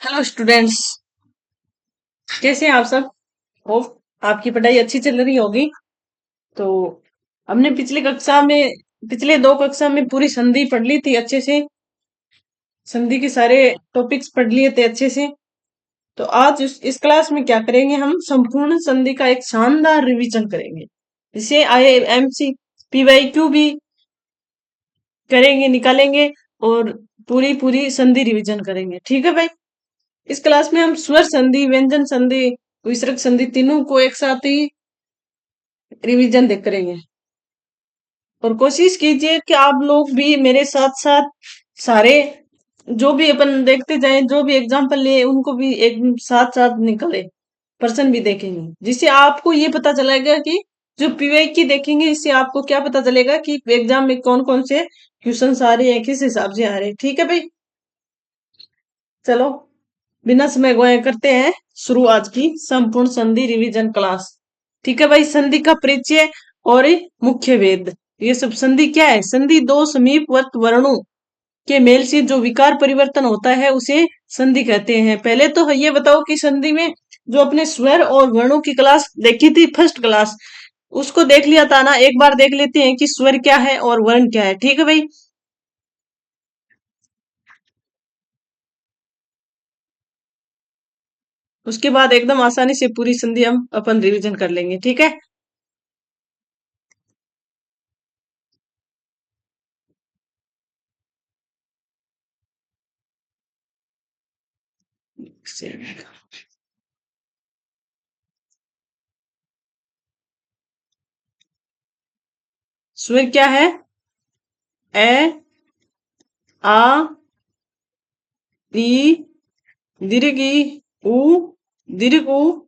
Hello students. कैसे हैं आप सब? होप आपकी पढ़ाई अच्छी चल रही होगी। तो हमने पिछले दो कक्षा में पूरी संधि पढ़ ली थी अच्छे से। संधि के सारे टॉपिक्स पढ़ लिए थे अच्छे से। तो आज इस क्लास में क्या करेंगे, हम संपूर्ण संधि का एक शानदार रिवीजन करेंगे। इसे IIMC PYQ भी करेंगे, निकालेंगे और पूरी पूरी संधि रिवीजन करेंगे। ठीक है भाई। इस क्लास में हम स्वर संधि, व्यंजन संधि, विसर्ग संधि तीनों को एक साथ ही रिवीजन दे करेंगे। और कोशिश कीजिए कि आप लोग भी मेरे साथ साथ सारे जो भी अपन देखते जाएं, जो भी एग्जाम्पल लिए उनको भी एक साथ साथ निकले पर्सन भी देखेंगे, जिससे आपको ये पता चलेगा कि जो पीवाई की देखेंगे इससे आपको क्या पता चलेगा कि एग्जाम में कौन कौन से क्वेश्चन आ रहे हैं, किस हिसाब से आ रहे हैं। ठीक है भाई। चलो बिना समय गवाए करते हैं शुरू आज की संपूर्ण संधि रिवीजन क्लास। ठीक है भाई। संधि का परिचय और मुख्य भेद। ये सब संधि क्या है? संधि दो समीपवर्त वर्णों के मेल से जो विकार परिवर्तन होता है उसे संधि कहते हैं। पहले तो ये बताओ कि संधि में जो अपने स्वर और वर्णों की क्लास देखी थी, फर्स्ट क्लास, उसको देख लिया था ना? एक बार देख लेते हैं कि स्वर क्या है और वर्ण क्या है। ठीक है भाई। उसके बाद एकदम आसानी से पूरी संधि हम अपन रिवीजन कर लेंगे। ठीक है। स्वर क्या है? ए, आ, ई, दीर्घ ई, उ, दीर्घ उ,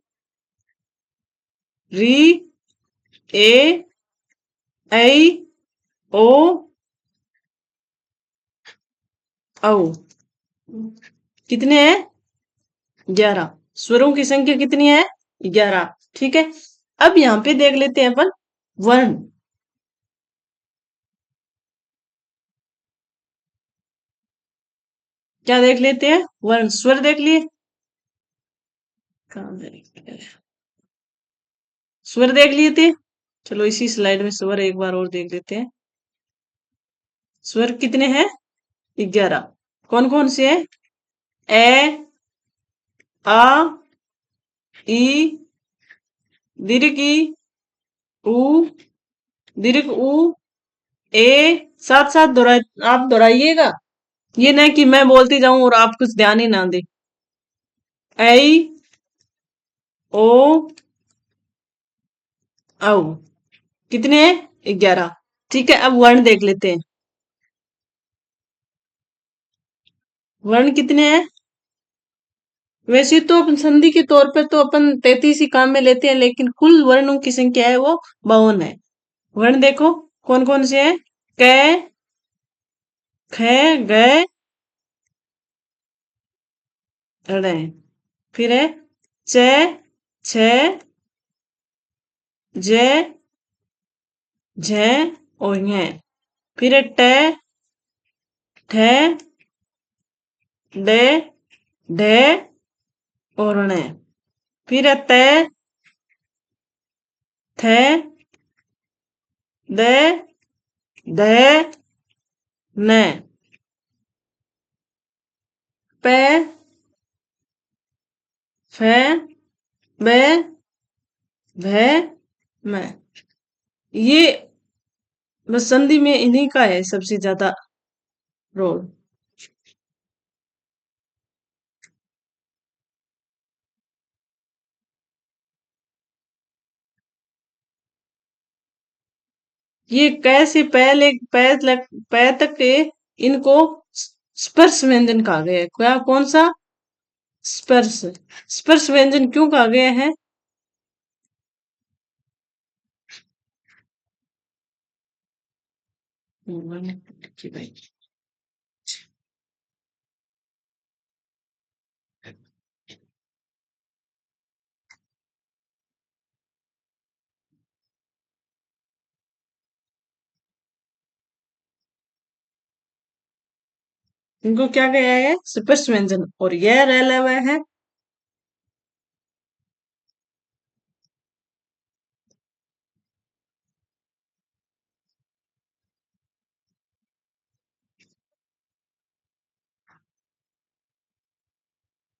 री, ए, ऐ, ओ, औ। कितने हैं? 11। स्वरों की संख्या कितनी है? 11। ठीक है। अब यहाँ पे देख लेते हैं अपन वर्ण। क्या देख लेते हैं? वर्ण। स्वर देख लिए? कहाँ देख- स्वर देख लिए थे। चलो इसी स्लाइड में स्वर एक बार और देख लेते हैं। स्वर कितने हैं? 11। कौन कौन से हैं? ए, आ, ई, दीर्घ ई, उ, दीर्घ उ, ए। साथ साथ दोहरा, आप दोहराइएगा। ये नहीं कि मैं बोलती जाऊं और आप कुछ ध्यान ही ना दे। ऐ, ओ, औ। कितने हैं? 11। ठीक है। अब वर्ण देख लेते हैं। वर्ण कितने हैं? वैसे तो अपन संधि के तौर पर तो अपन 33 ही काम में लेते हैं, लेकिन कुल वर्णों की संख्या है वो 52 है। वर्ण देखो कौन कौन से हैं। क, ख, ग, ड़। फिर है च, छ, ज, झ और ञ। फिर है ट, ठ, ड, ढ और ण। फिर है त, थ, द, ध, न। प, फ, ब, भ, म। ये बस संधि में इन्हीं का है सबसे ज्यादा रोल। ये कैसे पहले पै तक के इनको स्पर्श व्यंजन कहा गया है। क्या? कौन सा? स्पर्श। स्पर्श व्यंजन क्यों कहा गया है? भाई इनको क्या गया है, स्पर्श व्यंजन, और यह रह हुआ है।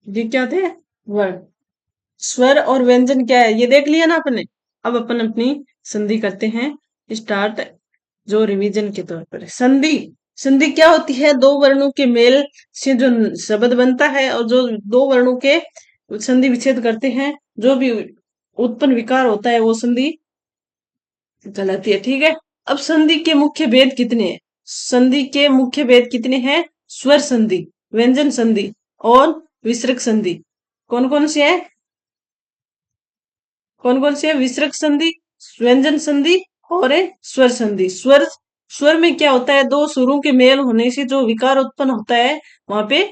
ये क्या थे, वर्ण। स्वर और व्यंजन क्या है ये देख लिया ना अपने। अब अपन अपनी संधि करते हैं स्टार्ट, जो रिवीजन के तौर पर है। संधि, संधि क्या होती है, दो वर्णों के मेल से जो शब्द बनता है, और जो दो वर्णों के संधि विच्छेद करते हैं, जो भी उत्पन्न विकार होता है वो संधि कहलाती है। ठीक है। अब संधि के मुख्य भेद कितने हैं, संधि के मुख्य भेद कितने हैं, स्वर संधि, व्यंजन संधि और विसर्ग संधि। कौन कौन से है, कौन कौन से है, विसर्ग संधि, व्यंजन संधि और स्वर संधि। स्वर, स्वर में क्या होता है, दो सुरों के मेल होने से जो विकार उत्पन्न होता है वहां पे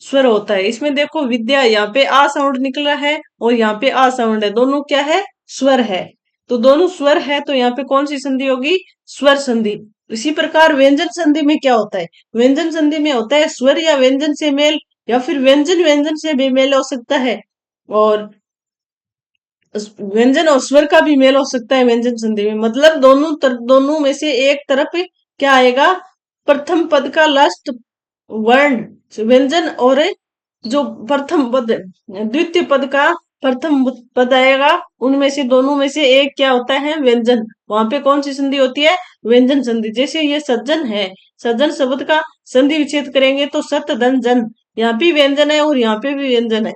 स्वर होता है। इसमें देखो विद्या, यहाँ पे आ साउंड निकला है और यहाँ पे आ साउंड है, दोनों क्या है, स्वर है। तो दोनों स्वर है, तो यहाँ पे कौन सी संधि होगी, स्वर संधि। इसी प्रकार व्यंजन संधि में क्या होता है, व्यंजन संधि में होता है स्वर या व्यंजन से मेल, या फिर व्यंजन व्यंजन से भी मेल हो सकता है, और व्यंजन और स्वर का भी मेल हो सकता है व्यंजन संधि में। मतलब दोनों में से एक तरफ क्या आएगा, प्रथम पद का लास्ट वर्ण व्यंजन, और जो प्रथम पद द्वितीय पद का प्रथम पद आएगा, उनमें से दोनों में से एक क्या होता है, व्यंजन। वहां पे कौन सी संधि होती है, व्यंजन संधि। जैसे ये सज्जन है, सज्जन शब्द का संधि विच्छेद करेंगे तो सत धन जन, यहाँ पे व्यंजन है और यहाँ पे भी व्यंजन है।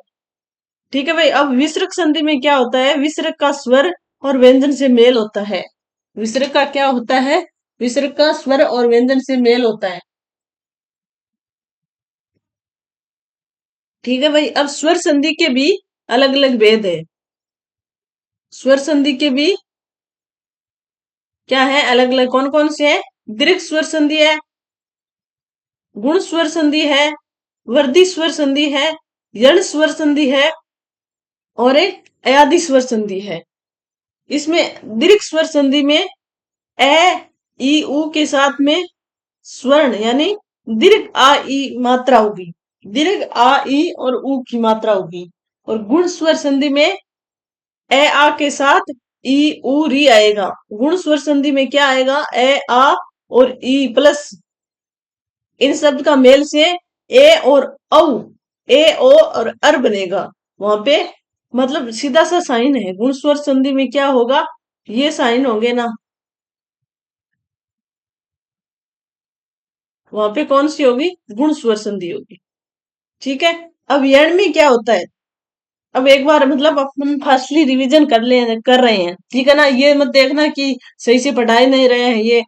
ठीक है भाई। अब विसर्ग संधि में क्या होता है, विसर्ग का स्वर और व्यंजन से मेल होता है। विसर्ग का क्या होता है, विसर्ग का स्वर और व्यंजन से मेल होता है। ठीक है भाई। अब स्वर संधि के भी अलग अलग भेद है, स्वर संधि के भी क्या है, अलग अलग। कौन कौन से है, दीर्घ स्वर संधि है, गुण स्वर संधि है, वर्धी स्वर संधि है, यण स्वर संधि है, और एक अयादि स्वर संधि है। इसमें दीर्घ स्वर संधि में ए ई उ के साथ में स्वर्ण यानी दीर्घ आ ई मात्रा होगी, दीर्घ आ ई और उ की मात्रा होगी। और गुण स्वर संधि में ए आ के साथ ई उ री आएगा। गुण स्वर संधि में क्या आएगा, ए आ और ई प्लस इन शब्द का मेल से ए और औ, ए ओ और अर बनेगा। वहां पे मतलब सीधा सा साइन है। गुण स्वर संधि में क्या होगा, ये साइन होंगे ना, वहां पे कौन सी होगी, गुण स्वर संधि होगी। ठीक है। अब यण में क्या होता है, अब एक बार मतलब अपन फास्टली रिवीजन कर रहे हैं, ठीक है ना। ये मत देखना कि सही से पढ़ाई नहीं रहे हैं, ये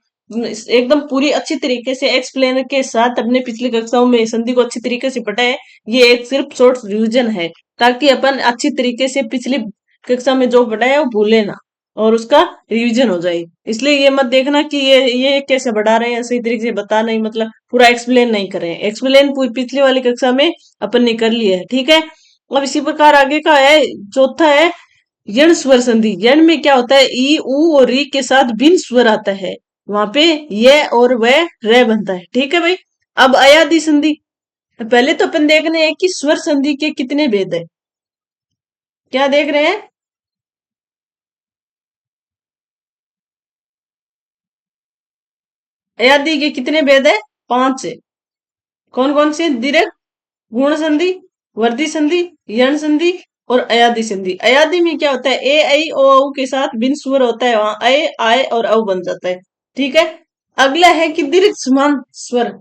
एकदम पूरी अच्छी तरीके से एक्सप्लेन के साथ अपने पिछली कक्षाओं में संधि को अच्छी तरीके से पढ़ाए। ये एक सिर्फ शॉर्ट रिवीजन है, ताकि अपन अच्छी तरीके से पिछली कक्षा में जो पढ़ा है वो भूले ना, और उसका रिवीजन हो जाए। इसलिए ये मत देखना कि ये कैसे बढ़ा रहे हैं, सही तरीके से बता नहीं, मतलब पूरा एक्सप्लेन नहीं कर रहे हैं। एक्सप्लेन पूरी पिछली वाली कक्षा में अपन ने कर लिया है। ठीक है। अब इसी प्रकार आगे का है, चौथा है यण स्वर संधि। यण में क्या होता है, ई उ और री के साथ भिन्न स्वर आता है, वहां पे ये और वह रे बनता है। ठीक है भाई। अब अयादि संधि, पहले तो अपन देख रहे हैं कि स्वर संधि के कितने भेद है, क्या देख रहे हैं, अयादि के कितने भेद है, पांच है। कौन कौन से, दीर्घ, गुण संधि, वर्धी संधि, यण संधि और अयादि संधि। अयादि में क्या होता है, ए आई ओ औ के साथ बिन स्वर होता है, वहां अय आय और औ बन जाता है। ठीक है। अगला है कि दीर्घ समान स्वर,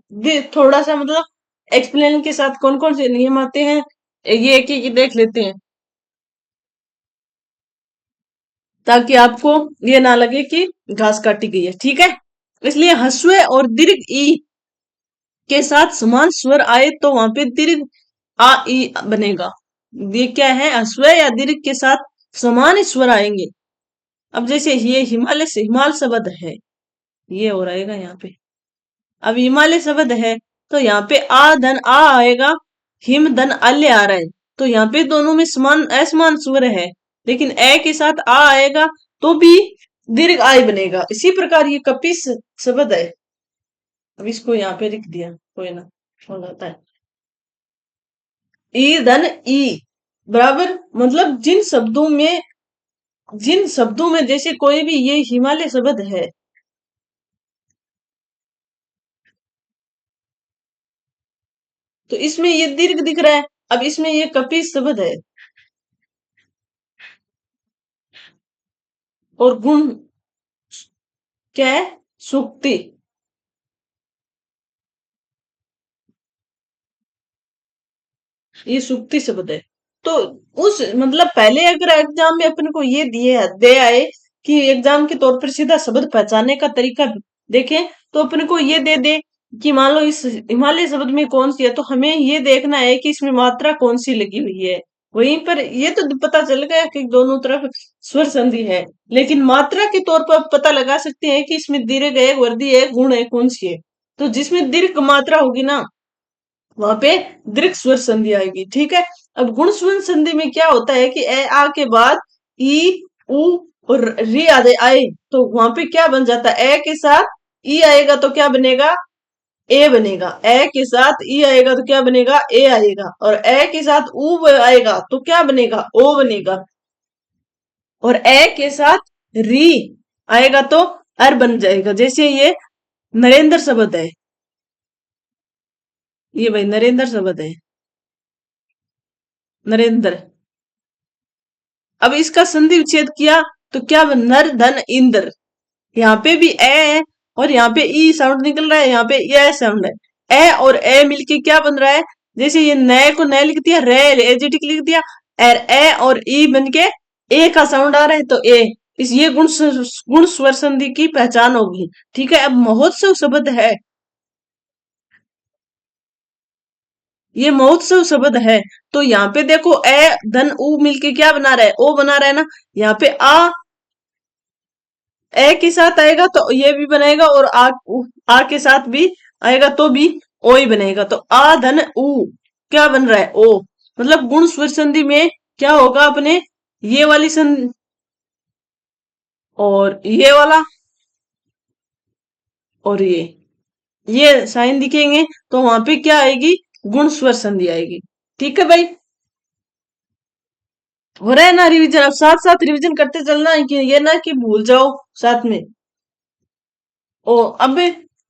थोड़ा सा मतलब एक्सप्लेन के साथ कौन कौन से नियम आते हैं, ये एक एक देख लेते हैं, ताकि आपको ये ना लगे कि घास काटी गई है। ठीक है। इसलिए ह्स्व और दीर्घ ई के साथ समान स्वर आए तो वहां पे दीर्घ आ ई बनेगा। ये क्या है, ह्स्व या दीर्घ के साथ समान स्वर आएंगे। अब जैसे ये हिमालय से हिमाल शब्द है, ये हो रहेगा यहाँ पे। अब हिमालय शब्द है तो यहाँ पे आ धन आ आएगा, हिम धन अल्य आ रहा है, तो यहाँ पे दोनों में समान असमान स्वर है, लेकिन ए के साथ आ आएगा तो भी दीर्घ आय बनेगा। इसी प्रकार ये कपिस शब्द है, अब इसको यहाँ पे लिख दिया, कोई ना। हो जाता है। ई धन ई बराबर, मतलब जिन शब्दों में जैसे कोई भी ये हिमालय शब्द है, तो इसमें ये दीर्घ दिख रहा है। अब इसमें ये कपि शब्द है, और गुण क्या है? सुक्ति। ये सुक्ति शब्द है। तो उस मतलब पहले अगर एग्जाम में अपन को ये दिए दे आए कि एग्जाम के तौर पर सीधा शब्द पहचानने का तरीका देखें, तो अपन को ये दे दे कि मान लो इस हिमालय शब्द में कौन सी है, तो हमें ये देखना है कि इसमें मात्रा कौन सी लगी हुई है। वहीं पर ये तो पता चल गया कि दोनों तरफ स्वर संधि है, लेकिन मात्रा के तौर पर आप पता लगा सकते हैं कि इसमें दीर्घ है, वर्दी है, गुण है, कौन सी है। तो जिसमें दीर्घ मात्रा होगी ना, वहां पे दीर्घ स्वर संधि आएगी। ठीक है। अब गुण स्वर संधि में क्या होता है कि ए आ के बाद ई उ और री आदि आए, तो वहां पे क्या बन जाता है? ए के साथ ई आएगा तो क्या बनेगा? ए बनेगा। ए के साथ ई आएगा तो क्या बनेगा? ए आएगा। और ए के साथ उ आएगा तो क्या बनेगा? ओ बनेगा। और ए के साथ री आएगा तो अर बन जाएगा। जैसे ये नरेंद्र शब्द है, ये भाई नरेंद्र शब्द है, नरेंद्र। अब इसका संधि विच्छेद किया तो क्या नर धन इंद्र। यहाँ पे भी ए है, और यहाँ पे ई साउंड निकल रहा है, यहाँ पे ए साउंड है। ए और ए मिलके क्या बन रहा है? जैसे ये नए को नए लिख दिया, रे एजेटिक लिख दिया, और ए और ई बन के ए का साउंड आ रहा है, तो ए। इस ये गुण स्वर संधि की पहचान होगी। ठीक है। अब महोत्सव शब्द है, ये महोत्सव शब्द है, तो यहाँ पे देखो ए धन उ मिलके क्या बना रहा है? ओ बना रहा है ना। यहाँ पे ए के साथ आएगा तो ये भी बनेगा, और आ के साथ भी आएगा तो भी ओ ही बनेगा। तो आ धन उ क्या बन रहा है? ओ। मतलब गुण स्वर संधि में क्या होगा अपने? ये वाली संधि और ये वाला और ये साइन दिखेंगे, तो वहां पे क्या आएगी? गुण स्वर संधि आएगी। ठीक है भाई। हो रहा है ना रिवीजन? अब साथ साथ रिवीजन करते चलना है, कि ये ना कि भूल जाओ साथ में। ओ अब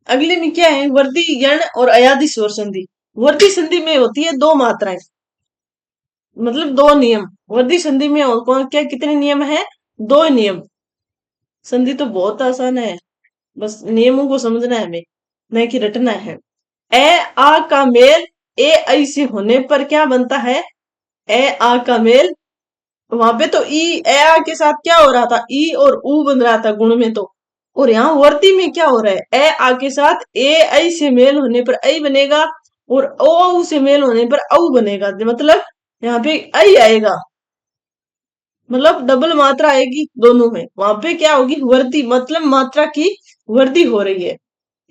अगले में क्या है? वर्दी यण और अयाधि स्वर संधि। वर्दी संधि में होती है दो मात्राएं, मतलब दो नियम। वर्दी संधि में और कौन क्या कितने नियम है? दो नियम। संधि तो बहुत आसान है, बस नियमों को समझना है हमें, नहीं कि रटना है। ए आ का मेल ए ऐ से होने पर क्या बनता है? ए आ का मेल, वहां पे तो ई ए आ के साथ क्या हो रहा था? ई और ऊ बन रहा था गुण में तो। और यहाँ वर्ती में क्या हो रहा है? ए आ के साथ ए ऐ से मेल होने पर ऐ बनेगा, और ओ औ से मेल होने पर औ बनेगा। मतलब यहाँ पे ऐ आएगा, मतलब डबल मात्रा आएगी दोनों में। वहां पे क्या होगी? वर्दी, मतलब मात्रा की वृद्धि हो रही है।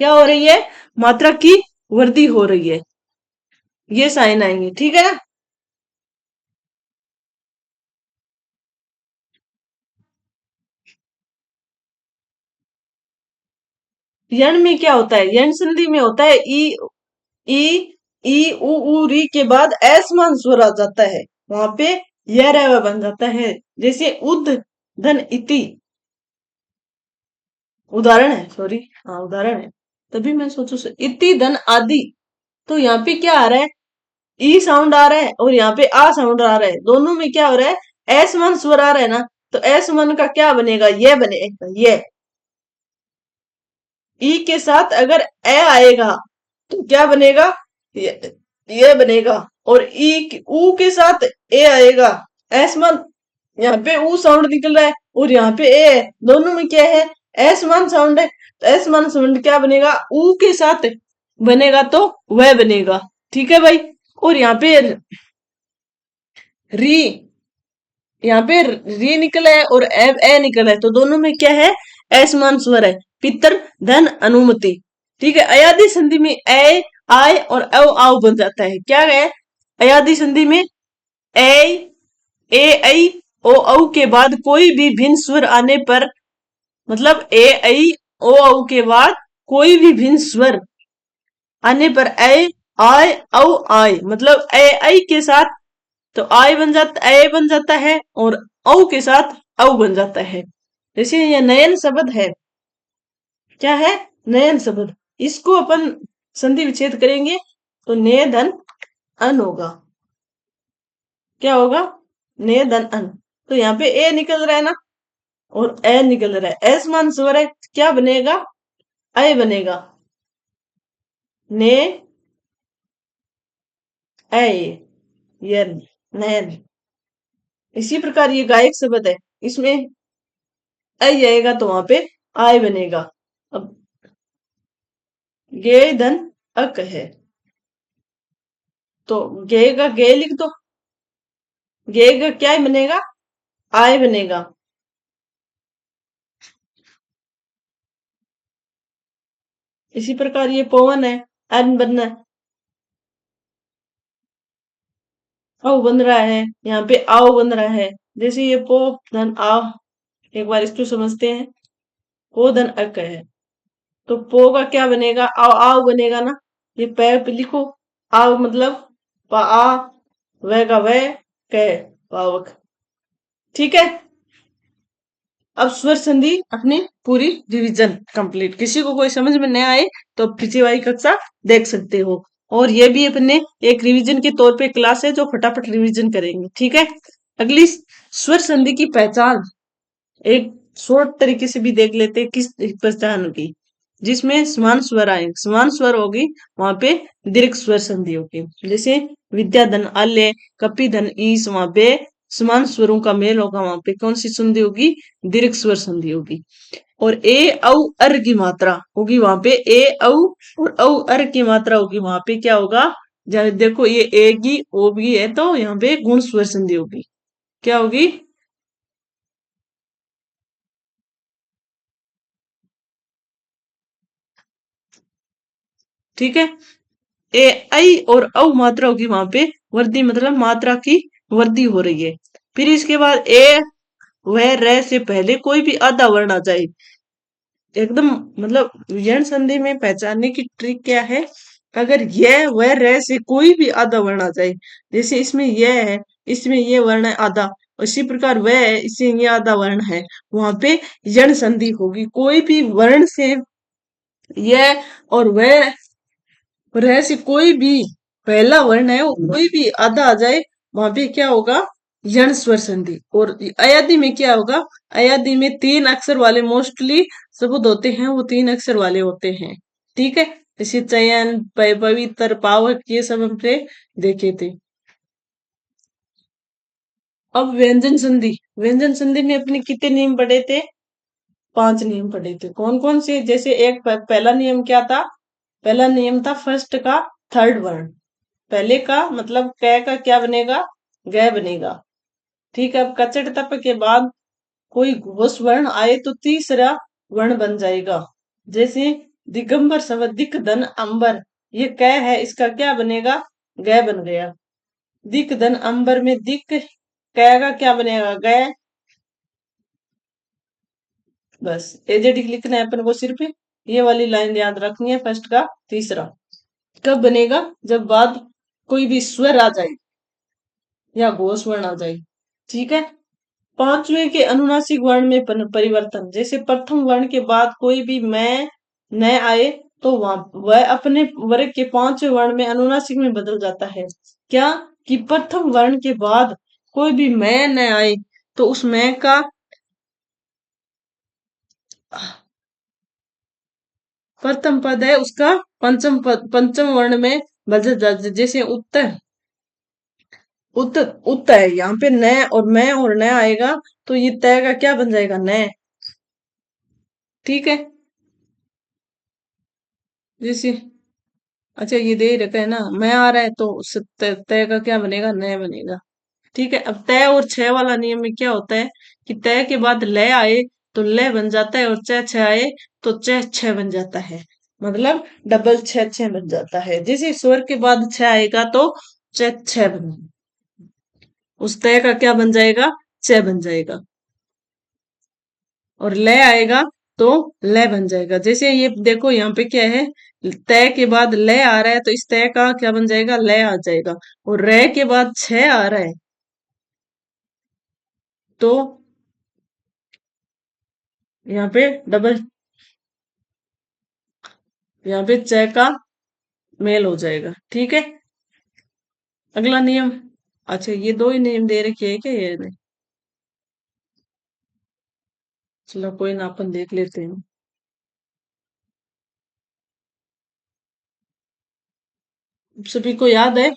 क्या हो रही है? मात्रा की वृद्धि हो रही है। ये साइन आएंगे। ठीक है ना? यण में क्या होता है? यण संधि में होता है ई ई ई उ री के बाद असमान स्वर आ जाता है, वहां पे यह रवा बन जाता है। जैसे उद धन इति, उदाहरण है, सॉरी, हाँ उदाहरण है। तभी मैं सोचू से इति धन आदि, तो यहाँ पे क्या आ रहा है? ई साउंड आ रहा है, और यहाँ पे आ साउंड आ रहा है। दोनों में क्या हो रहा है? असमान स्वर आ रहा है ना, तो असमान का क्या बनेगा? ये बनेगा ये। ई के साथ अगर ए आएगा तो क्या बनेगा? ये बनेगा। और ई ऊ के साथ ए आएगा, एसमान, यहाँ पे ऊ साउंड निकल रहा है, और यहाँ पे ए है। दोनों में क्या है? एसमान साउंड है, तो एसमान साउंड क्या बनेगा? ऊ के साथ बनेगा तो वह बनेगा। ठीक है भाई। और यहाँ पे री, यहाँ पे री निकला है और ए निकला है, तो दोनों में क्या है? असमान स्वर है। पितर धन अनुमति। ठीक है। अयाधि संधि में ए आय और औ आओ बन जाता है। क्या है? अयाधि संधि में ए ए ऐ ओ औ के बाद कोई भी भिन्न स्वर आने पर, मतलब ए ऐ ओ औ के बाद कोई भी भिन्न स्वर आने पर ए आय औ आय मतलब ए आई के साथ तो आय बन जाता ए बन जाता है और औ के साथ औ बन जाता है। जैसे ये नयन शब्द है, क्या है? नयन शब्द। इसको अपन संधि विच्छेद करेंगे तो ने धन अन होगा। क्या होगा? ने धन अन। तो यहाँ पे ए निकल रहा है ना और ए निकल रहा है, ए समान स्वर है, क्या बनेगा? अय बनेगा। ने अय यन नयन। इसी प्रकार ये गायक शब्द है, इसमें अय आएगा तो वहां पे आय बनेगा। अब गे धन अक है तो गे का गे लिख दो, गे का क्या बनेगा? आय बनेगा। इसी प्रकार ये पवन है, अन बनना औ बन रहा है, यहाँ पे आओ बन रहा है। जैसे ये पो धन आओ, एक बार इसको समझते हैं। पो धन अक है तो पो का क्या बनेगा? आओ आओ बनेगा ना। ये पै पे लिखो, आओ मतलब पा आ, वह का वह, कह पावक। ठीक है। अब स्वर संधि अपनी पूरी रिवीजन कंप्लीट। किसी को कोई समझ में नहीं आए तो पिछली वाली कक्षा देख सकते हो। और ये भी अपने एक रिवीजन के तौर पे क्लास है जो फटाफट रिवीजन करेंगे। ठीक है। अगली स्वर संधि की पहचान एक शॉर्ट तरीके से भी देख लेते हैं, किस पहचान होगी जिसमें समान स्वर आए, समान स्वर होगी वहां पे दीर्घ स्वर संधि होगी। जैसे विद्याधन आल्य, कपिधन ईस, वहां पे समान स्वरों का मेल होगा, वहां पे कौन सी संधि होगी? दीर्घ स्वर संधि होगी। और ए औ अर की मात्रा होगी वहां पे, ए औ और औ अर की मात्रा होगी वहां पे, क्या होगा? जब देखो ये ए की ओ भी है तो यहाँ पे गुण स्वर संधि होगी। क्या होगी? ठीक है। ए आई और औ मात्रा होगी वहां पे वृद्धि, मतलब मात्रा की वृद्धि हो रही है। फिर इसके बाद ए वह रे से पहले कोई भी आधा वर्ण आ जाए, एकदम मतलब यण संधि में पहचानने की ट्रिक क्या है? अगर यह वह रे से कोई भी आधा वर्ण आ जाए, जैसे इसमें यह है, इसमें ये वर्ण है आधा, उसी प्रकार वह है, इसमें ये आधा वर्ण है, वहां पे यण संधि होगी। कोई भी वर्ण से यह और वह रह से कोई भी पहला वर्ण है वो कोई भी आधा आ जाए, वहां पे क्या होगा? यण स्वर संधि। और अयादी में क्या होगा? अयादी में तीन अक्षर वाले मोस्टली शब्द होते हैं, वो तीन अक्षर वाले होते हैं। ठीक है। जैसे चयन, पवित्र, पावक, ये सब हमने देखे थे। अब व्यंजन संधि। व्यंजन संधि में अपने कितने नियम पढ़े थे? 5 नियम पढ़े थे। कौन कौन से? जैसे एक पहला नियम क्या था? पहला नियम था फर्स्ट का थर्ड वर्ण। पहले का मतलब क का क्या बनेगा? ग बनेगा। ठीक है। अब कचड़ तप के बाद कोई घोष वर्ण आए तो तीसरा वर्ण बन जाएगा। जैसे दिगंबर शब्द दिक धन अंबर, ये क है, इसका क्या बनेगा? ग बन गया। दिक धन अंबर में दिक क का क्या बनेगा? ग। बस एजेटिक लिखना है अपन को, सिर्फ ये वाली लाइन याद रखनी है, फर्स्ट का तीसरा। कब बनेगा? जब बाद कोई भी स्वर आ जाए या घोष वर्ण आ जाए। ठीक है। पांचवें के अनुनासिक वर्ण में परिवर्तन। जैसे प्रथम वर्ण के बाद कोई भी मैं न आए तो वह अपने वर्ग के पांचवें वर्ण में अनुनासिक में बदल जाता है। क्या? कि प्रथम वर्ण के बाद कोई भी मैं न आए तो उस मैं का प्रथम पद है उसका पंचम पद, पंचम वर्ण में बदल जाता है। जैसे उत्तर, उत उत है, यहाँ पे न और मैं और न आएगा तो ये तय का क्या बन जाएगा? न। ठीक है। जैसे अच्छा ये दे रखा है ना, मैं आ रहा है तो उससे तय का क्या बनेगा? न बनेगा। ठीक है। अब तय और छह वाला नियम में क्या होता है कि तय के बाद ल आए तो ल बन जाता है और च छ आए तो च छ बन जाता है, मतलब डबल छ छ बन जाता है। जैसे स्वर के बाद छ आएगा तो च छ बन, उस तय का क्या बन जाएगा? च बन जाएगा। और ल आएगा तो ल बन जाएगा। जैसे ये देखो यहाँ पे क्या है? तय के बाद लय आ रहा है तो इस तय का क्या बन जाएगा, लय आ जाएगा। और रे के बाद छह आ रहा है तो यहाँ पे डबल, यहाँ पे च का मेल हो जाएगा। ठीक है। अगला नियम, अच्छा ये दो ही नियम दे रखे है क्या ये? चलो कोई ना, अपन देख लेते हैं। सभी को याद है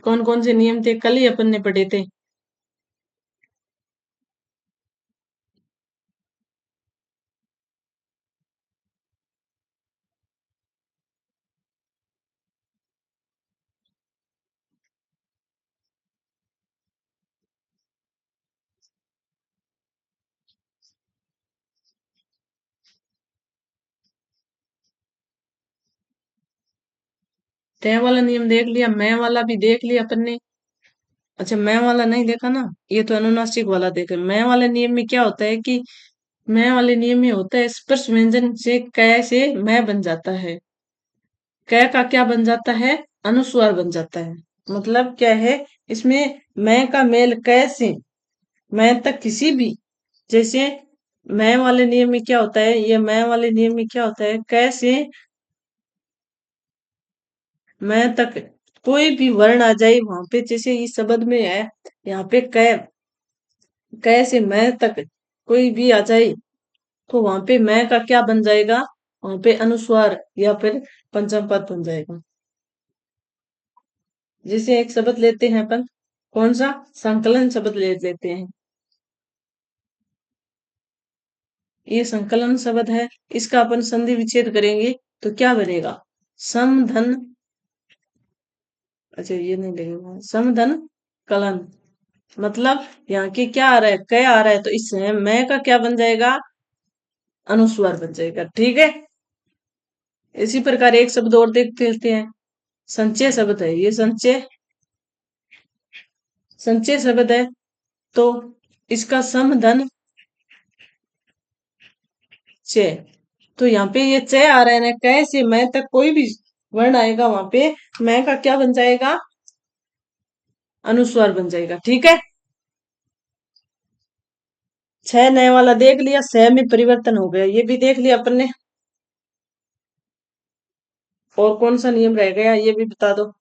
कौन कौन से नियम थे? कल ही अपन ने पढ़े थे। तय वाला नियम देख लिया, मैं वाला भी देख लिया अपन ने। अच्छा मैं वाला नहीं देखा ना, ये तो अनुनासिक वाला देखा। मैं वाले नियम में क्या होता है कि मैं वाले नियम में होता है स्पर्श व्यंजन से क से मैं बन जाता है, क का क्या बन जाता है, अनुस्वार बन जाता है। मतलब क्या है इसमें, मैं का मेल क से मैं तक किसी भी, जैसे मैं वाले नियम में क्या होता है, ये मैं वाले नियम में क्या होता है, क से मैं तक कोई भी वर्ण आ जाए वहां पे, जैसे इस शब्द में है यहाँ पे क से मैं तक कोई भी आ जाए तो वहां पे मैं का क्या बन जाएगा, वहां पे अनुस्वार या फिर पंचम पद बन जाएगा। जैसे एक शब्द लेते हैं अपन, कौन सा, संकलन शब्द ले लेते हैं। ये संकलन शब्द है, इसका अपन संधि विच्छेद करेंगे तो क्या बनेगा, समधन, अच्छा ये नहीं लगेगा, समधन कलन। मतलब यहाँ के क्या आ रहा है, क आ रहा है तो इससे मैं का क्या बन जाएगा, अनुस्वार बन जाएगा। ठीक है। इसी प्रकार एक शब्द और देखते लेते हैं, संचय शब्द है ये, संचय संचय शब्द है तो इसका समधन च, तो यहाँ पे ये च आ रहा है ना, क से मैं तक कोई भी वर्ण आएगा वहां पे मैं का क्या बन जाएगा, अनुस्वार बन जाएगा। ठीक है। छह नए वाला देख लिया, सह में परिवर्तन हो गया, ये भी देख लिया अपन ने। और कौन सा नियम रह गया ये भी बता दो।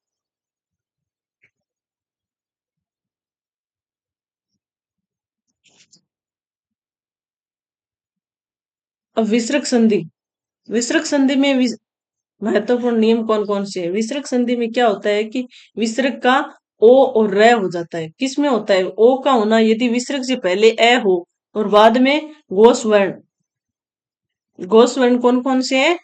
अब विसर्ग संधि, विसर्ग संधि में महत्वपूर्ण नियम कौन कौन से है। विसर्ग संधि में क्या होता है कि विसर्ग का ओ और र हो जाता है। किस में होता है, ओ का होना यदि विसर्ग से पहले ए हो और बाद में घोष वर्ण, घोष वर्ण कौन कौन से है,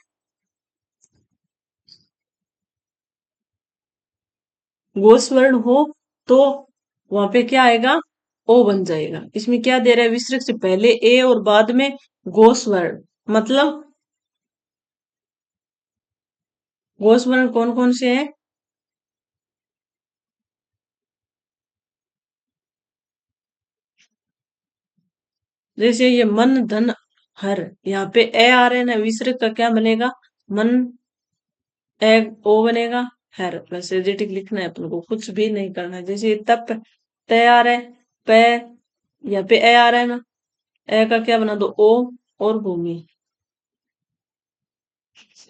घोष वर्ण हो तो वहां पे क्या आएगा, ओ बन जाएगा। इसमें क्या दे रहा है, विसर्ग से पहले ए और बाद में घोष वर्ण, मतलब घोष वर्ण कौन कौन से हैं, जैसे ये मन धन हर, यहाँ पे ए आ रहे हैं ना, विसर्ग का क्या बनेगा, मन, ए ओ बनेगा, हर। वैसे एडिटिव लिखना है अपन को, कुछ भी नहीं करना है। जैसे ये तप तय आ रहा है, पे यहाँ पे ए आ रहा है ना, ए का क्या बना दो, ओ, और भूमि,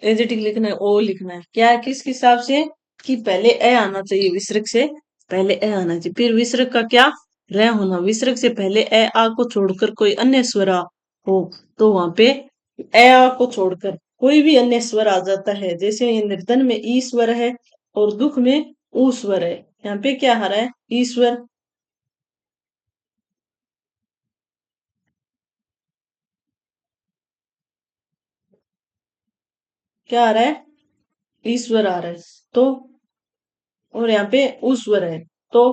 एजेटिव लिखना है, ओ लिखना है। क्या है, किस हिसाब से, कि पहले ए आना चाहिए, विसर्ग से पहले ए आना चाहिए। फिर विसर्ग का क्या, रह होना, विसर्ग से पहले ए आ को छोड़कर कोई अन्य स्वर हो तो वहां पे ए आ को छोड़कर कोई भी अन्य स्वर आ जाता है। जैसे ये निर्धन में ई स्वर है और दुख में ऊ स्वर है, यहाँ पे क्या आ रहा है, ई स्वर, क्या आ रहा है, ईश्वर आ रहा है तो, और यहाँ पे ऊ स्वर है तो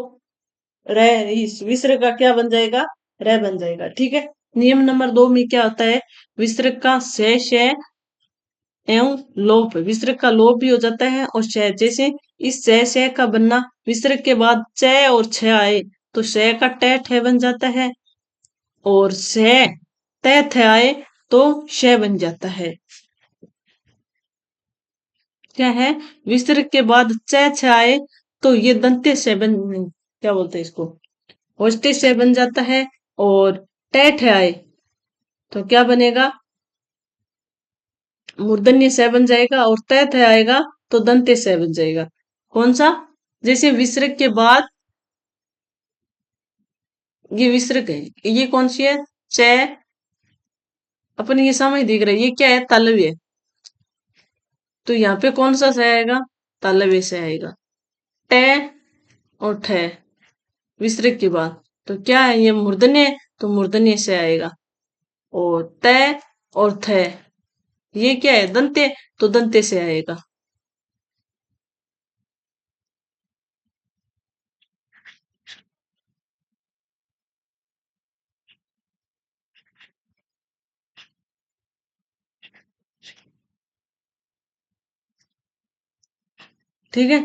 रे, इस विसर्ग का क्या बन जाएगा, रे बन जाएगा। ठीक है। नियम नंबर 2 में क्या होता है, विसर्ग का शेष है एवं लोप, विसर्ग का लोप भी हो जाता है और शय, जैसे इस शय का बनना, विसर्ग के बाद च और छ आए तो शय का ट ठ बन जाता है, और श त थ आए तो श बन जाता है। क्या है, विसर्ग के बाद च छ आए तो ये दंत्य से बन, क्या बोलते हैं इसको, होस्टे से बन जाता है। और टैठ आए तो क्या बनेगा, मूर्धन्य से बन जाएगा। और तैथ आएगा तो दंत्य से बन जाएगा। कौन सा, जैसे विसर्ग के बाद, ये विसर्ग है, ये कौन सी है, च, अपन ये समझ दिख रहा है, ये क्या है, तालव्य है। तो यहाँ पे कौन सा से आएगा, तालव्य से आएगा। ट और ठ विसर्ग के बाद, तो क्या है, ये मूर्धन्य है, तो मूर्धन्य से आएगा। और त और थ, ये क्या है, दंत्य, तो दंत्य से आएगा। ठीक है।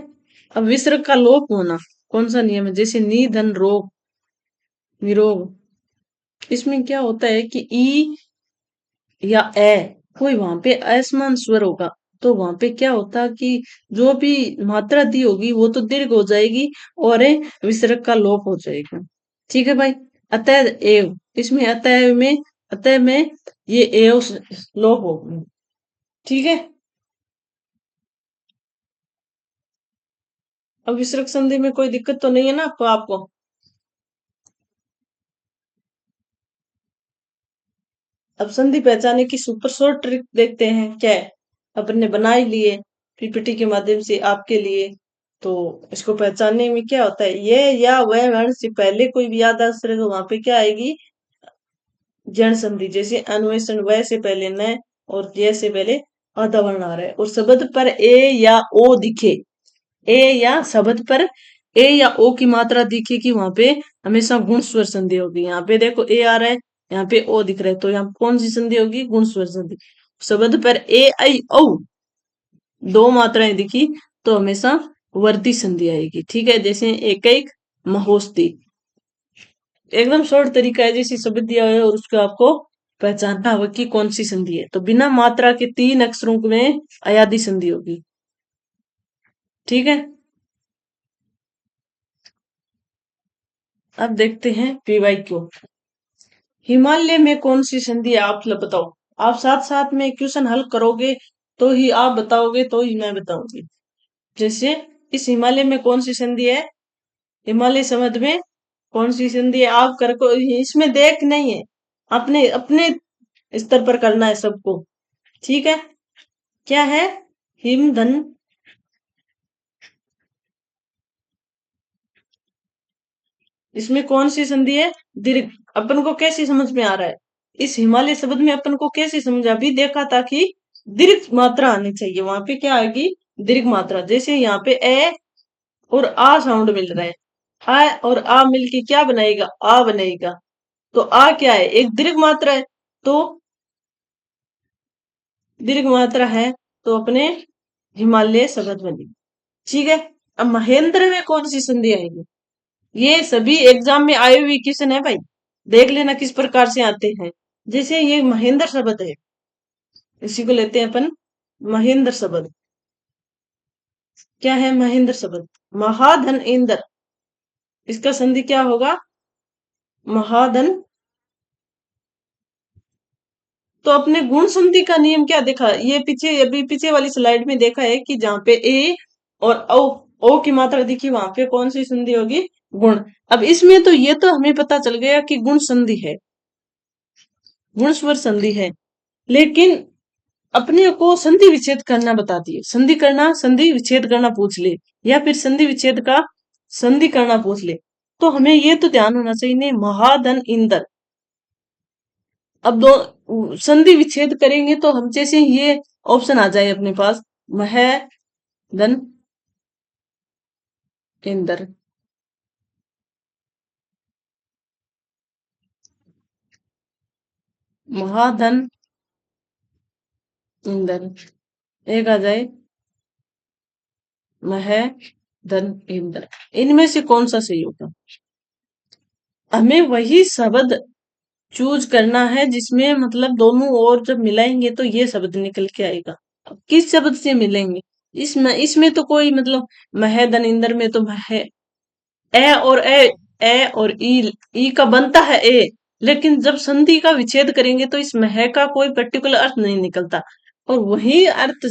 अब विसर्ग का लोप होना कौन सा नियम है, जैसे निधन रोग निरोग, इसमें क्या होता है कि ई या ए, कोई वहां पे असमान स्वर होगा, तो वहां पे क्या होता कि जो भी मात्रा दी होगी वो तो दीर्घ हो जाएगी और विसर्ग का लोप हो जाएगा। ठीक है भाई। अतः एव, इसमें अतः में ये एव लोप होगा। ठीक है। अब विसर्ग संधि में कोई दिक्कत तो नहीं है ना आपको। अब संधि पहचाने की सुपर शॉर्ट ट्रिक देखते हैं, क्या है, अपन ने बना ही लिए पीपीटी के माध्यम से आपके लिए। तो इसको पहचानने में क्या होता है, ये या वह वर्ण से पहले कोई भी याद आश्रय, तो वहां पे क्या आएगी, जन संधि। जैसे अन्वेषण वह से पहले न और जय से पहले आधा वर्ण आ रहा है। और शब्द पर ए या ओ दिखे, ए या शब्द पर ए या ओ की मात्रा दिखेगी, वहां पे हमेशा गुण स्वर संधि होगी। यहाँ पे देखो ए आ रहा है, यहाँ पे ओ दिख रहा है, तो यहाँ कौन सी संधि होगी, गुण स्वर संधि। शब्द पर ए आई ओ दो मात्राएं दिखी तो हमेशा वर्ती संधि आएगी। ठीक है। जैसे एक एक महोस्ती, एकदम शॉर्ट तरीका है, जैसी शब्द दिया हुआ है और उसको आपको पहचानना होगा कि कौन सी संधि है। तो बिना मात्रा के तीन अक्षरों में अयादी संधि होगी। ठीक है। अब देखते हैं पीवाईक्यू। हिमालय में कौन सी संधि है, आप बताओ। आप साथ साथ में क्वेश्चन हल करोगे तो ही आप बताओगे, तो ही मैं बताऊंगी। जैसे इस हिमालय में कौन सी संधि है, हिमालय शब्द में कौन सी संधि है, आप कर को इसमें देख नहीं है, अपने अपने स्तर पर करना है सबको। ठीक है। क्या है, हिमधन, इसमें कौन सी संधि है, दीर्घ। अपन को कैसे समझ में आ रहा है, इस हिमालय शब्द में अपन को कैसे समझ, अभी देखा था कि दीर्घ मात्रा आनी चाहिए, वहां पे क्या आएगी, दीर्घ मात्रा। जैसे यहाँ पे ए और आ साउंड मिल रहा है, आ और आ मिलके क्या बनाएगा, आ बनेगा। तो आ क्या है, एक दीर्घ मात्रा है, तो दीर्घ मात्रा है, तो अपने हिमालय शब्द बनेगी। ठीक है। अब महेंद्र में कौन सी संधि आएगी, ये सभी एग्जाम में आए हुए क्वेश्चन है भाई, देख लेना किस प्रकार से आते हैं। जैसे ये महेंद्र शब्द है, इसी को लेते हैं अपन महेंद्र शब्द। क्या है महेंद्र शब्द, महाधन इंद्र, इसका संधि क्या होगा, महाधन। तो अपने गुण संधि का नियम क्या देखा, ये पीछे अभी पीछे वाली स्लाइड में देखा है कि जहाँ पे ए और ओ की मात्रा दिखी, वहां पे कौन सी संधि होगी, गुण। अब इसमें तो ये तो हमें पता चल गया कि गुण संधि है, गुण स्वर संधि है। लेकिन अपने को संधि विच्छेद करना बता दिए, संधि करना, संधि विच्छेद करना पूछ ले, या फिर संधि विच्छेद का संधि करना पूछ ले, तो हमें ये तो ध्यान होना चाहिए नहीं, महाधन इंद्र। अब दो संधि विच्छेद करेंगे तो हम जैसे ये ऑप्शन आ जाए अपने पास, मह धन इंद्र, महाधन इंद्र, एक आ जाए मह धन इंद्र। इनमें से कौन सा सही होगा, हमें वही शब्द चूज करना है जिसमें मतलब दोनों और जब मिलाएंगे तो ये शब्द निकल के आएगा। अब किस शब्द से मिलेंगे, इसमें इसमें तो कोई मतलब मह धन इंदर में तो मह ए और और ई का बनता है ए, लेकिन जब संधि का विच्छेद करेंगे तो इस मह का कोई पर्टिकुलर अर्थ नहीं निकलता। और वही अर्थ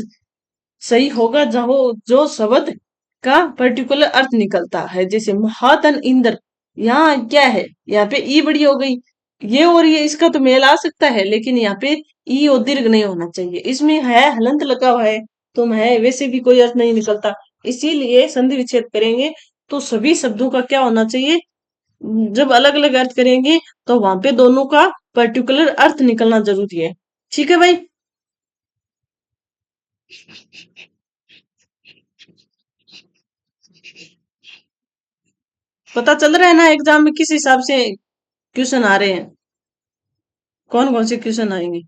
सही होगा जहाँ जो शब्द का पर्टिकुलर अर्थ निकलता है। जैसे महातन इंद्र, यहाँ क्या है, यहाँ पे ई बड़ी हो गई, ये और ये इसका तो मेल आ सकता है, लेकिन यहाँ पे ई और दीर्घ नहीं होना चाहिए, इसमें है हलंत लगा हुआ है, तुम है वैसे भी कोई अर्थ नहीं निकलता। इसीलिए संधि विच्छेद करेंगे तो सभी शब्दों का क्या होना चाहिए, जब अलग अलग अर्थ करेंगे तो वहां पे दोनों का पर्टिकुलर अर्थ निकलना जरूरी है। ठीक है भाई। पता चल रहा है ना एग्जाम में किस हिसाब से क्वेश्चन आ रहे हैं, कौन कौन से क्वेश्चन आएंगे।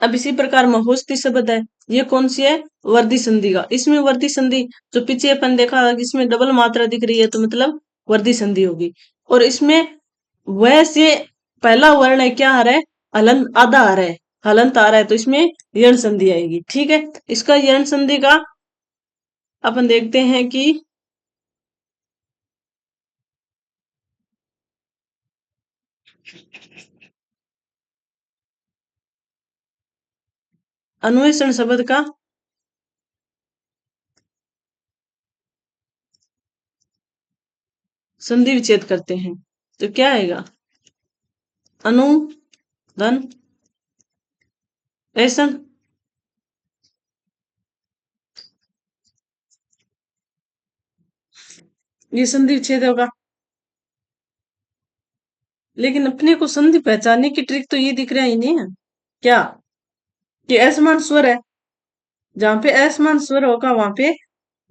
अब इसी प्रकार महोस्ती शब्द है, ये कौन सी है, वर्दी संधि का। इसमें वर्दी संधि जो पीछे अपन देखा, इसमें डबल मात्रा दिख रही है तो मतलब वर्दी संधि होगी। और इसमें वह से पहला वर्ण है, क्या आ रहा है, हलंत आधा आ रहा है, हलंत आ रहा है, तो इसमें यण संधि आएगी। ठीक है, इसका यण संधि का अपन देखते हैं कि अन्वेषण शब्द का संधि विच्छेद करते हैं तो क्या आएगा, अनु धन ऐसन, ये संधि विच्छेद होगा। लेकिन अपने को संधि पहचानने की ट्रिक तो ये दिख रहा ही नहीं है क्या, कि असमान स्वर है, जहां पे असमान स्वर होगा वहां पे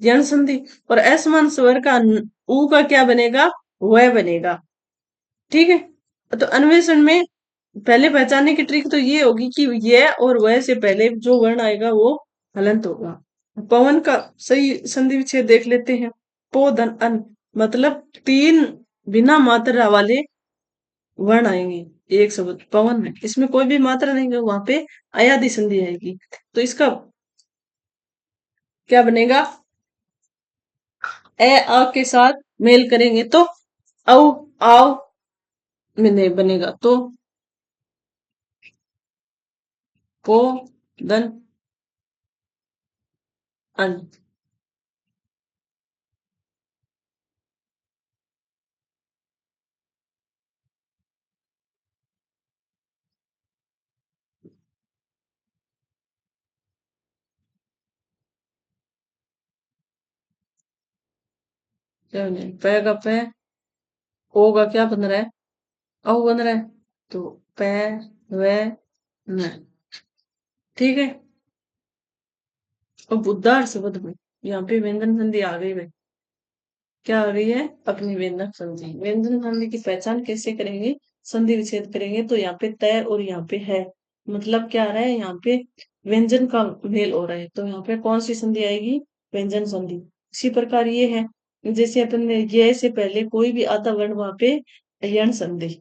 जन संधि, और असमान स्वर का ऊ का क्या बनेगा, वह बनेगा। ठीक है, तो अन्वेषण में पहले पहचानने की ट्रिक तो ये होगी कि यह और वह से पहले जो वर्ण आएगा वो हलंत होगा। पवन का सही संधि विच्छेद देख लेते हैं। पो धन अन, मतलब तीन बिना मात्रा वाले वर्ण आएंगे एक शब्द पवन में, इसमें कोई भी मात्रा नहीं है, वहां पे अयादि संधि आएगी। तो इसका क्या बनेगा, ए आ के साथ मेल करेंगे तो औ आओ में नहीं बनेगा, तो पो धन अन। क्या बनेगा, पै का पै, ओ का क्या बन रहा है, औ बन रहा है, तो पै वे न। ठीक है, अब उद्धार शब्द में यहाँ पे व्यंजन संधि आ गई भाई, क्या आ गई है, अपनी व्यंजन संधि। व्यंजन संधि की पहचान कैसे करेंगे, संधि विच्छेद करेंगे तो यहाँ पे तय और यहाँ पे है, मतलब क्या आ रहा है, यहाँ पे व्यंजन का मेल हो रहा है, तो यहाँ पे कौन सी संधि आएगी, व्यंजन संधि। इसी प्रकार ये है, जैसे अपन ने ये से पहले कोई भी आता वर्ण वहां पे यण संधि।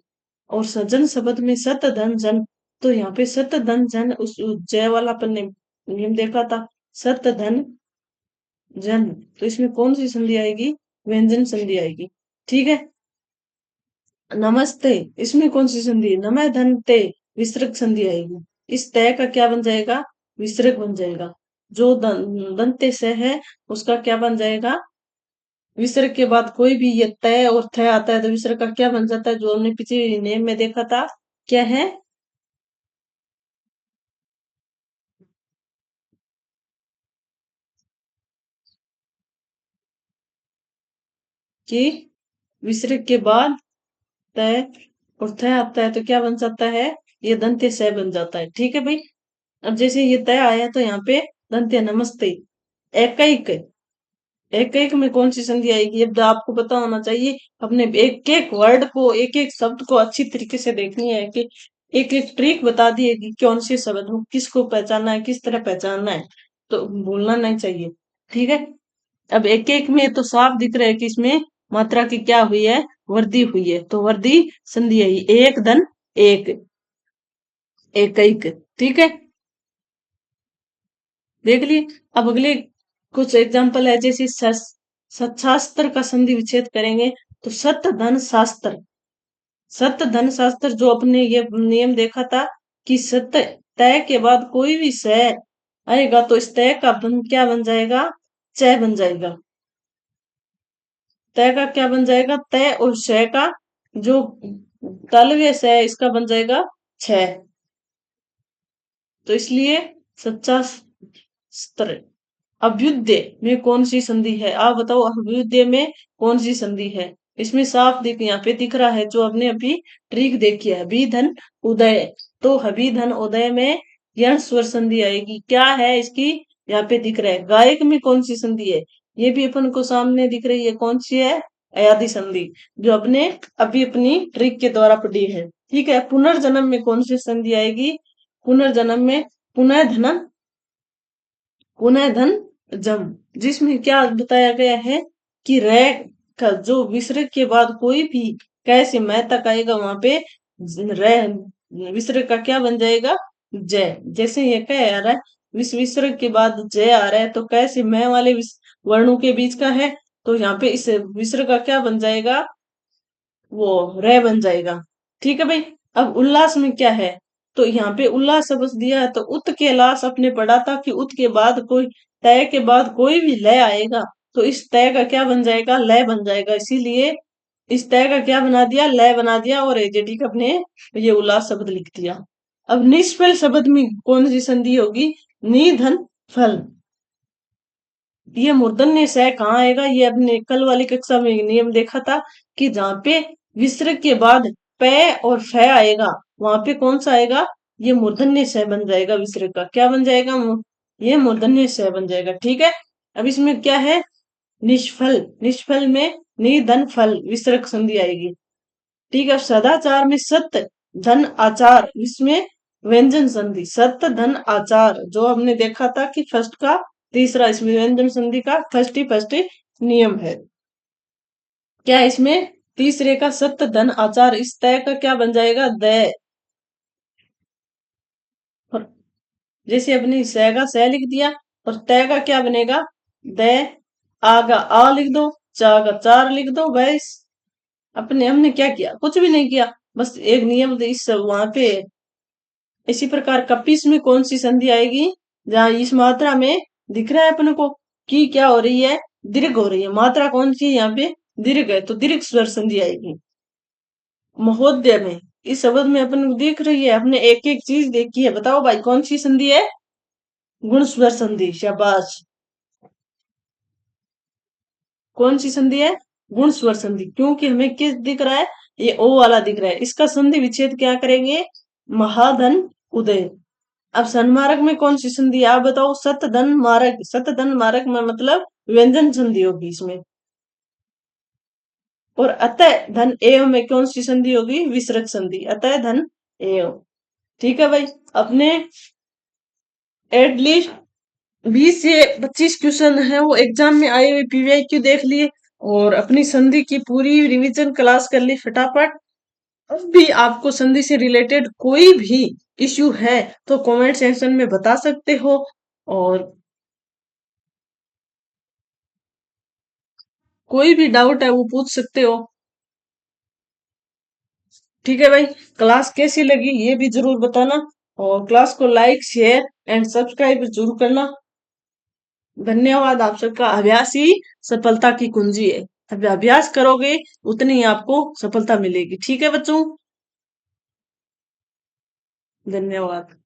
और सजन शब्द में सत धन जन, तो यहाँ पे सत धन जन उस जय वाला अपन ने नियम देखा था, सत धन जन, तो इसमें कौन सी संधि आएगी, व्यंजन संधि आएगी। ठीक है, नमस्ते, इसमें कौन सी संधि है, नमः धन ते, विसर्ग संधि आएगी। इस तय का क्या बन जाएगा, विसर्ग बन जाएगा। जो दंते से है उसका क्या बन जाएगा, विसर्ग के बाद कोई भी ये तय और थ आता है तो विसर्ग का क्या बन जाता है, जो हमने पिछले नेम में देखा था, क्या है, कि विसर्ग के बाद तय और थ आता है तो क्या बन जाता है, ये दंत्य स बन जाता है। ठीक है भाई, अब जैसे ये तय आया तो यहाँ पे दंत्य नमस्ते, एकैक, एक एक में कौन सी संधि आएगी, अब तो आपको पता होना चाहिए। अपने एक एक वर्ड को, एक एक शब्द को अच्छी तरीके से देखनी है, कि एक एक ट्रिक बता दी है कि कौन से शब्द को किसको पहचानना है, किस तरह पहचानना है, तो भूलना नहीं चाहिए। ठीक है, अब एक एक में तो साफ दिख रहा है कि इसमें मात्रा की क्या हुई है, वृद्धि हुई है, तो वृद्धि संधि आई, एक धन एक, एक एक। ठीक है, देख लिए। अब अगले कुछ एग्जाम्पल है, जैसे सत्शास्त्र का संधि विच्छेद करेंगे तो सत धन शास्त्र। सत धन शास्त्र जो अपने ये नियम देखा था कि सत्य तय के बाद कोई भी स आएगा तो इस तय का क्या बन जाएगा, च बन जाएगा। तय का क्या बन जाएगा, तय, और श का जो तालव्य स है इसका बन जाएगा छ। तो इसलिए सच्चा स्त्र। अभ्युदय में कौन सी संधि है, आप बताओ अभ्युदय में कौन सी संधि है। इसमें साफ दिख, यहाँ पे दिख रहा है जो आपने अभी ट्रिक देखी है, हबी धन उदय। तो हबी धन उदय में यण स्वर संधि आएगी। क्या है इसकी, यहाँ पे दिख रहा है। गायक में कौन सी संधि है, ये भी अपन को सामने दिख रही है, कौन सी है, अयादि संधि, जो अपने अभी अपनी ट्रिक के द्वारा पढ़ी है। ठीक है। पुनर्जन्म में कौन सी संधि आएगी, पुनर्जन्म में पुनः धन, पुनः धन जम, जिसमें क्या बताया गया है कि रे का जो विसर्ग के बाद कोई भी कैसे मैं तक आएगा वहां पे रे विसर्ग का क्या बन जाएगा, जय। जैसे ये कह आ रहा है विसर्ग के बाद जय आ रहा है तो कैसे मैं वाले वर्णों के बीच का है, तो यहाँ पे इस विसर्ग का क्या बन जाएगा, वो रे बन जाएगा। ठीक है भाई। अब उल्लास में क्या है, तो यहाँ पे उल्लास शब्द दिया है तो उत के लाश अपने पढ़ा था कि उत के बाद कोई, तय के बाद कोई भी लय आएगा तो इस तय का क्या बन जाएगा, लय बन जाएगा। इसीलिए इस तय का क्या बना दिया, लय बना दिया, और एजेटिक अपने ये उल्लास शब्द लिख दिया। अब निष्फल शब्द में कौन सी संधि होगी, निधन फल। ये मूर्धन्य स कहाँ आएगा, ये अपने कल वाली कक्षा में नियम देखा था कि जहाँ पे विसर्ग के बाद प और फ आएगा वहां पे कौन सा आएगा, ये मूर्धन्य स बन जाएगा। विसर्ग का क्या बन जाएगा, ये मूर्धन्य स बन जाएगा। ठीक है। अब इसमें क्या है, निष्फल। निष्फल में निधन फल विसर्ग संधि आएगी। ठीक है। सदाचार में सत्य धन आचार, इसमें व्यंजन संधि, सत्य धन आचार जो हमने देखा था कि फर्स्ट का तीसरा, इसमें व्यंजन संधि का फर्स्ट ही नियम है। क्या इसमें तीसरे का सत्य धन आचार, इस तय का क्या बन जाएगा, दय। और जैसे अपनी स का स लिख दिया और तय का क्या बनेगा, दय। आ का आ लिख दो, चा का चार लिख दो, बस। अपने हमने क्या किया, कुछ भी नहीं किया, बस एक नियम इस वहां पे। इसी प्रकार कपिस में कौन सी संधि आएगी, जहां इस मात्रा में दिख रहा है अपन को कि क्या हो रही है, दीर्घ हो रही है। मात्रा कौन सी है यहाँ पे, दीर्घ है, तो दीर्घ स्वर संधि आएगी। महोदय में इस शब्द में अपन को दिख रही है, हमने एक एक चीज देखी है, बताओ भाई कौन सी संधि है, गुण स्वर संधि। शाबाश। कौन सी संधि है, गुण स्वर संधि, क्योंकि हमें किस दिख रहा है, ये ओ वाला दिख रहा है। इसका संधि विच्छेद क्या करेंगे, महाधन उदय। अब सन्मार्ग में कौन सी संधि है, आप बताओ, सत धन मार्ग। सत धन मार्ग में मतलब व्यंजन संधि होगी इसमें। और अतः धन एव में कौन सी संधि होगी, विसर्ग संधि, अतः धन एव। ठीक है भाई। अपने एटलीस्ट 20 से 25 क्वेश्चन है वो एग्जाम में आए हुए पीवीआईक्यू देख लिए, और अपनी संधि की पूरी रिवीजन क्लास कर ली फटाफट। अब भी आपको संधि से रिलेटेड कोई भी इश्यू है तो कमेंट सेक्शन में बता सकते हो, और कोई भी डाउट है वो पूछ सकते हो। ठीक है भाई। क्लास कैसी लगी ये भी जरूर बताना, और क्लास को लाइक शेयर एंड सब्सक्राइब जरूर करना। धन्यवाद। आप सबका अभ्यास ही सफलता की कुंजी है। अब अभ्यास करोगे उतनी ही आपको सफलता मिलेगी। ठीक है बच्चों, धन्यवाद।